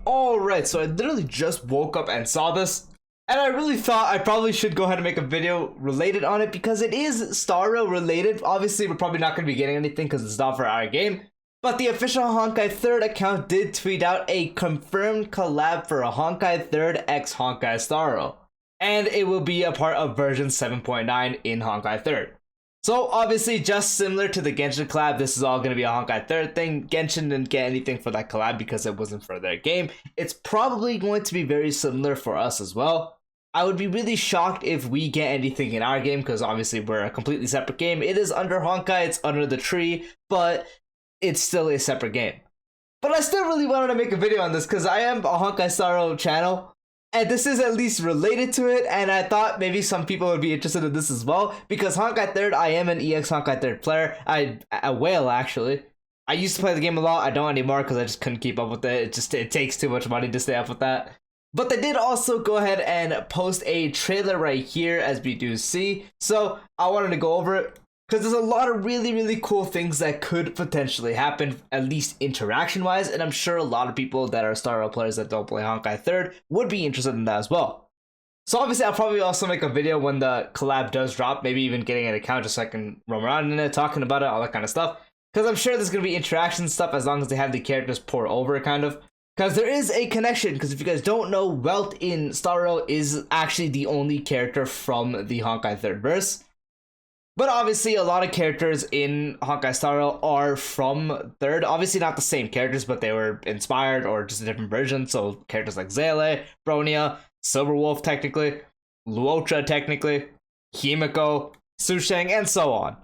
Alright, so I literally just woke up and saw this, and I really thought I probably should go ahead and make a video related on it because it is Starro related. Obviously, we're probably not going to be getting anything because it's not for our game, but the official Honkai 3rd account did tweet out a confirmed collab for a Honkai 3rd x Honkai Starro, and it will be a part of version 7.9 in Honkai 3rd. So obviously, just similar to the Genshin collab, this is all going to be a Honkai 3rd thing. Genshin didn't get anything for that collab because it wasn't for their game. It's probably going to be very similar for us as well. I would be really shocked if we get anything in our game because obviously we're a completely separate game. It is under Honkai, it's under the tree, but it's still a separate game. But I still really wanted to make a video on this because I am a Honkai Starro channel. And this is at least related to it, and I thought maybe some people would be interested in this as well, because Honkai 3rd, I am an EX Honkai 3rd player. A whale, actually. I used to play the game a lot, I don't anymore because I just couldn't keep up with it. It takes too much money to stay up with that. But they did also go ahead and post a trailer right here, as we do see. So I wanted to go over it, because there's a lot of really cool things that could potentially happen, at least interaction-wise, and I'm sure a lot of people that are Starro players that don't play Honkai 3rd would be interested in that as well. So obviously I'll probably also make a video when the collab does drop, maybe even getting an account just so I can roam around in it, talking about it, all that kind of stuff. Because I'm sure there's going to be interaction stuff as long as they have the characters pour over, kind of. Because there is a connection, because if you guys don't know, Welt in Starro is actually the only character from the Honkai 3rd verse. But obviously, a lot of characters in Honkai Starro are from 3rd. Obviously, not the same characters, but they were inspired or just a different version. So, characters like Zele, Bronia, Silverwolf, technically, Luocha, technically, Himiko, Susheng, and so on.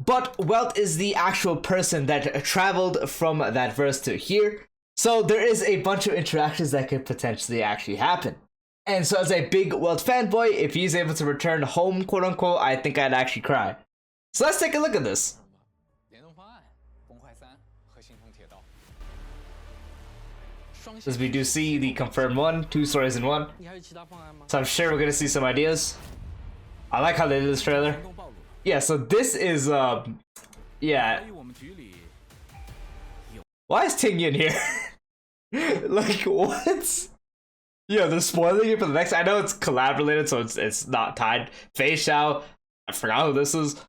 But Welt is the actual person that traveled from that verse to here. So, there is a bunch of interactions that could potentially actually happen. And so as a big Welt fanboy, if he's able to return home, quote unquote, I think I'd actually cry. So let's take a look at this. As we do see the confirmed one, 2 stories in one. So I'm sure we're gonna see some ideas. I like how they did this trailer. Yeah, so this is yeah. Why is Ting Yin here? Like what? Yeah, they're spoiling it for the next. I know it's collab related, so it's not tied. Feixiao, I forgot who this is.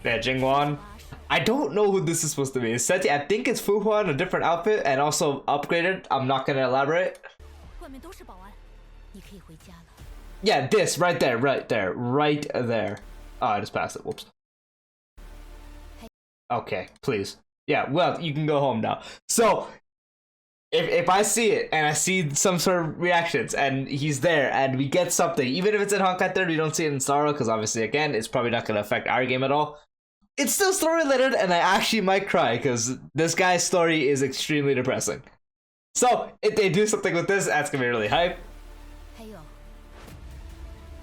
Yeah, Jingwan. I don't know who this is supposed to be. It's Seti. I think it's Fuhua in a different outfit and also upgraded. I'm not gonna elaborate. Yeah, this right there, right there. Oh, I just passed it. Whoops. Okay, please. Yeah, well, you can go home now. So. If I see it and I see some sort of reactions and he's there and we get something, even if it's in Honkai 3rd, we don't see it in Starro because obviously, again, it's probably not going to affect our game at all. It's still story related and I actually might cry because this guy's story is extremely depressing. So if they do something with this, that's going to be really hype.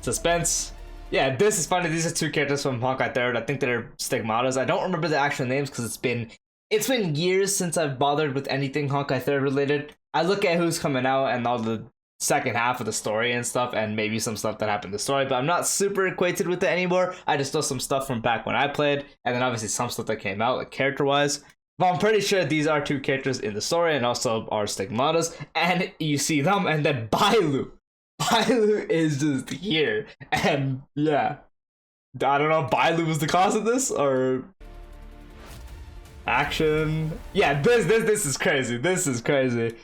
Suspense. Yeah, this is funny. These are 2 characters from Honkai 3rd. I think they're stigmatas. I don't remember the actual names because it's been years since I've bothered with anything Honkai 3rd related. I look at who's coming out and all the second half of the story and stuff, and maybe some stuff that happened in the story, but I'm not super acquainted with it anymore. I just know some stuff from back when I played, and then obviously some stuff that came out, like character-wise. But I'm pretty sure these are 2 characters in the story, and also are stigmatas, and you see them, and then Bailu. Bailu is just here, and yeah. I don't know if Bailu was the cause of this, or... Action. Yeah, this is crazy. This is crazy.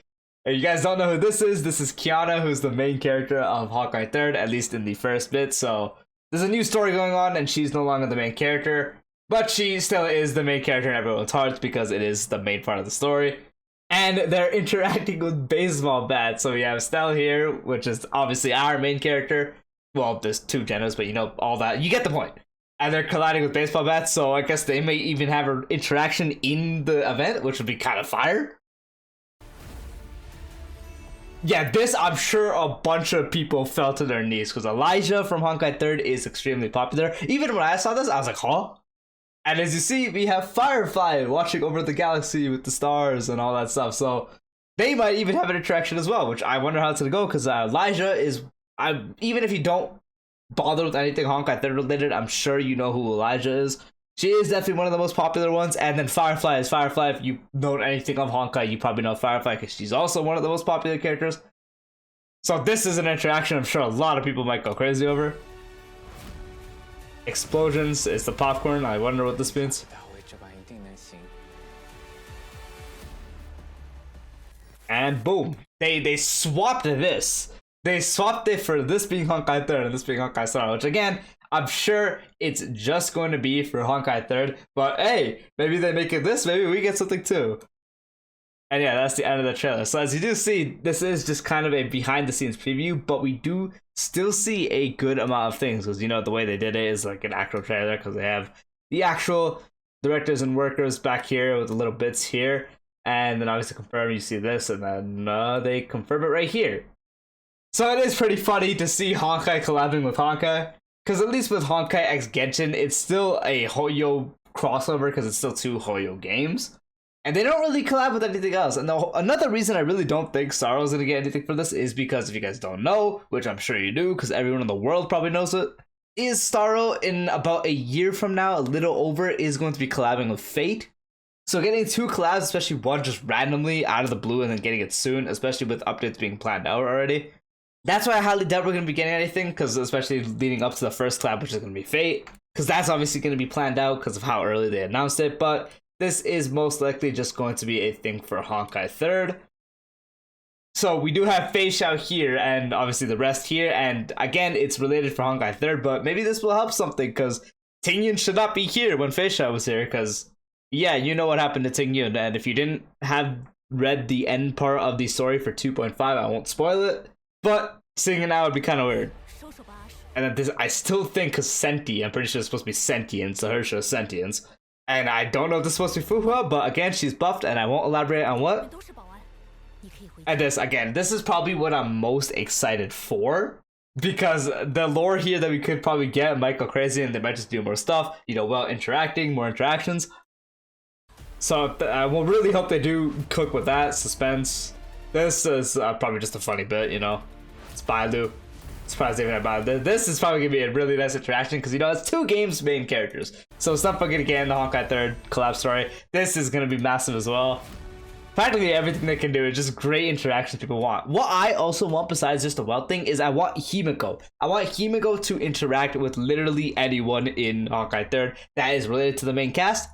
If you guys don't know who this is Kiana, who's the main character of Honkai 3rd, at least in the first bit. So there's a new story going on and she's no longer the main character, but she still is the main character in everyone's hearts because it is the main part of the story. And they're interacting with baseball bats. So we have Stell here, which is obviously our main character. Well, there's 2 genders, but you know, all that. You get the point. And they're colliding with baseball bats, so I guess they may even have an interaction in the event, which would be kind of fire. Yeah, this, I'm sure a bunch of people fell to their knees, because Elijah from Honkai 3rd is extremely popular. Even when I saw this, I was like, huh? And as you see, we have Firefly watching over the galaxy with the stars and all that stuff, so they might even have an interaction as well, which I wonder how it's going to go, because Elijah is... even if you don't bother with anything Honkai 3rd related, I'm sure you know who Elijah is. She is definitely one of the most popular ones. And then Firefly is Firefly. If you know anything of Honkai, you probably know Firefly because she's also one of the most popular characters. So this is an interaction I'm sure a lot of people might go crazy over. Explosions is the popcorn. I wonder what this means. And boom. They swapped this. They swapped it for this being Honkai 3rd and this being Honkai Star, which again, I'm sure it's just going to be for Honkai 3rd, but hey, maybe they make it this, maybe we get something too. And yeah, that's the end of the trailer. So as you do see, this is just kind of a behind the scenes preview, but we do still see a good amount of things because, you know, the way they did it is like an actual trailer because they have the actual directors and workers back here with the little bits here. And then obviously confirm, you see this, and then they confirm it right here. So it is pretty funny to see Honkai collabing with Honkai. Because at least with Honkai x Genshin, it's still a Hoyo crossover because it's still two Hoyo games. And they don't really collab with anything else. And another reason I really don't think Starro's going to get anything for this is because if you guys don't know, which I'm sure you do because everyone in the world probably knows it, is Starro in about a year from now, a little over, is going to be collabing with Fate. So getting two collabs, especially one just randomly out of the blue and then getting it soon, especially with updates being planned out already. That's why I highly doubt we're going to be getting anything, because especially leading up to the first collab, which is going to be Fate, because that's obviously going to be planned out because of how early they announced it, but this is most likely just going to be a thing for Honkai 3rd. So we do have Feixiao here, and obviously the rest here, and again, it's related for Honkai 3rd, but maybe this will help something, because Tingyun should not be here when Feixiao was here, because yeah, you know what happened to Tingyun, and if you didn't have read the end part of the story for 2.5, I won't spoil it, but seeing it now would be kind of weird. And then this, I still think, because Senti, I'm pretty sure it's supposed to be Sentience, so her show Sentience. And I don't know if this is supposed to be Fuhua, but again, she's buffed, and I won't elaborate on what. And this, again, this is probably what I'm most excited for, because the lore here that we could probably get might go crazy, and they might just do more stuff, you know, well, interacting, more interactions. So I will really hope they do cook with that suspense. This is probably just a funny bit, you know. It's Bailu. Surprised even about it. This is probably gonna be a really nice interaction because, you know, it's two games main characters. So stuff we're gonna get in the Honkai 3rd collab story. This is gonna be massive as well. Practically everything they can do is just great interactions people want. What I also want besides just the Welt thing is I want Himiko. I want Himiko to interact with literally anyone in Honkai 3rd that is related to the main cast.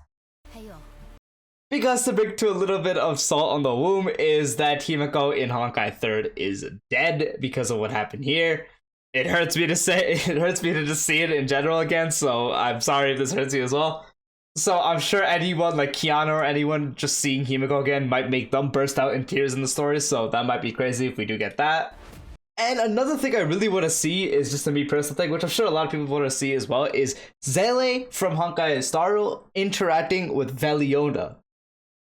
Because to bring to a little bit of salt on the wound is that Himiko in Honkai 3rd is dead because of what happened here. It hurts me to say, it hurts me to just see it in general again, so I'm sorry if this hurts you as well. So I'm sure anyone like Kiana or anyone just seeing Himiko again might make them burst out in tears in the story, so that might be crazy if we do get that. And another thing I really want to see is just a me personal thing, which I'm sure a lot of people want to see as well, is Zele from Honkai Starro interacting with Veliona.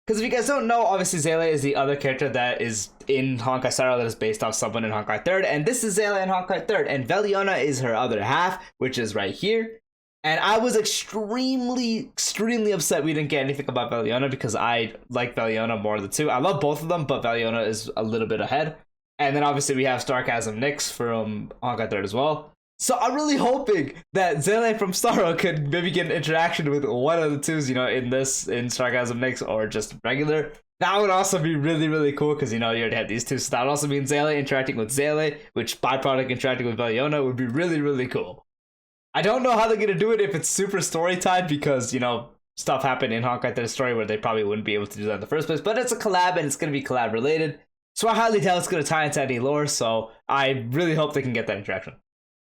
Because if you guys don't know, obviously Zele is the other character that is in Honkai Starro that is based off someone in Honkai 3rd, and this is Zele in Honkai 3rd, and Veliona is her other half, which is right here. And I was extremely upset we didn't get anything about Veliona because I like Veliona more of the two. I love both of them, but Veliona is a little bit ahead. And then obviously we have Starchasm Nyx from Honkai 3rd as well. So I'm really hoping that Zele from Starro could maybe get an interaction with one of the twos, you know, in Starchasm Nyx or just regular. That would also be really cool because, you know, you already had these two. So that would also mean Zele interacting with Zele, which byproduct interacting with Veliona would be really cool. I don't know how they're going to do it if it's super story tied because, you know, stuff happened in Honkai 3rd story where they probably wouldn't be able to do that in the first place. But it's a collab and it's going to be collab related. So I highly doubt it's going to tie into any lore. So I really hope they can get that interaction.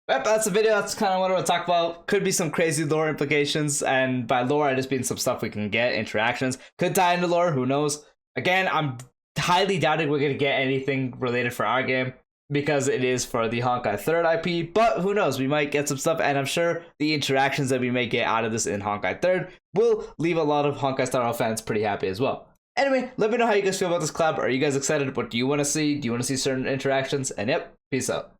But that's the video. That's kind of what I want to talk about. Could be some crazy lore implications. And by lore, I just mean some stuff we can get, interactions. Could tie into lore. Who knows? Again, I'm highly doubting we're going to get anything related for our game, because it is for the Honkai 3rd IP, but who knows, we might get some stuff, and I'm sure the interactions that we may get out of this in Honkai 3rd will leave a lot of Honkai Star fans pretty happy as well. Anyway, let me know how you guys feel about this collab. Are you guys excited? What do you want to see? Do you want to see certain interactions? And yep, peace out.